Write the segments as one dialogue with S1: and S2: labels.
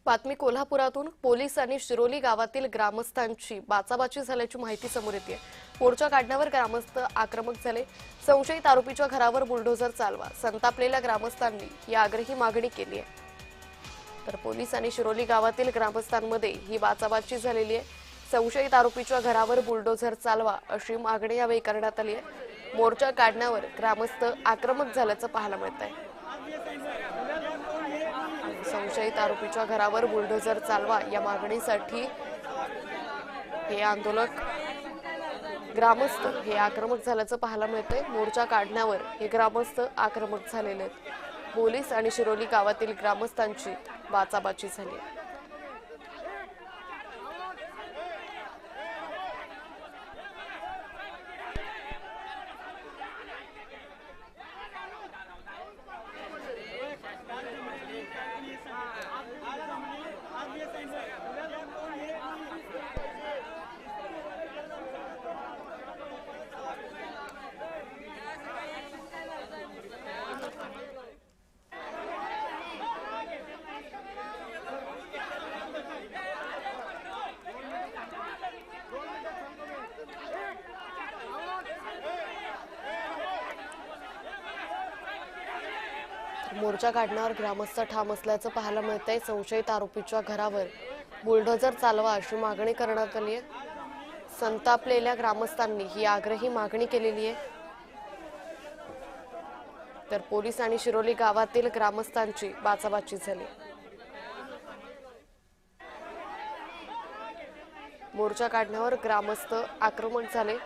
S1: बातमी कोल्हापुरातून पोलिसांनी शिरोली गावातील ग्रामस्थांची बाचाबाची झाल्याची माहिती समोर येते। मोर्चा काढण्यावर ग्रामस्थ आक्रमक झाले। संशयित आरोपीच्या घरावर बुलडोझर चालवा, संतापलेल्या ग्रामस्थांनी ही आग्रही मागणी केली आहे। तर पोलिसांनी शिरोली गावातील ग्रामस्थांमध्ये ही बाचाबाची झालेली आहे। संशयित आरोपीच्या घरावर बुलडोझर चालवा अशी मागणी यावेळी करण्यात आली आहे। मोर्चा काढण्यावर ग्रामस्थ आक्रमक झाल्याचं पाहायला मिळत आहे। संशयित आरोपीच्या घरावर बुलडोझर चालवा या मागणीसाठी हे आंदोलक ग्रामस्थ हे आक्रमक झाल्याचं पाहायला मिळतंय। मोर्चा काढण्यावर हे ग्रामस्थ आक्रमक झालेले आहेत। पोलीस आणि शिरोली गावातील ग्रामस्थांची बाचाबाची झाली। मोर्चा काढण्यावर ग्रामस्थ ठाम असल्याचं पाहायला मिळतंय। संशयित आरोपीच्या घरावर बुलडोझर चालवा अशी मागणी करण्यात आली आहे। संतापलेल्या ग्रामस्थांनी ही आग्रही मागणी केलेली आहे। तर पोलीस आणि शिरोली गावातील ग्रामस्थांची बाचाबाची झाली। मोर्चा काढण्यावर ग्रामस्थ आक्रमक झाले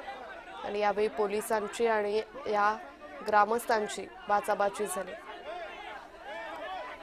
S1: आणि यावेळी पोलिसांची आणि या ग्रामस्थांची बाचाबाची झाली।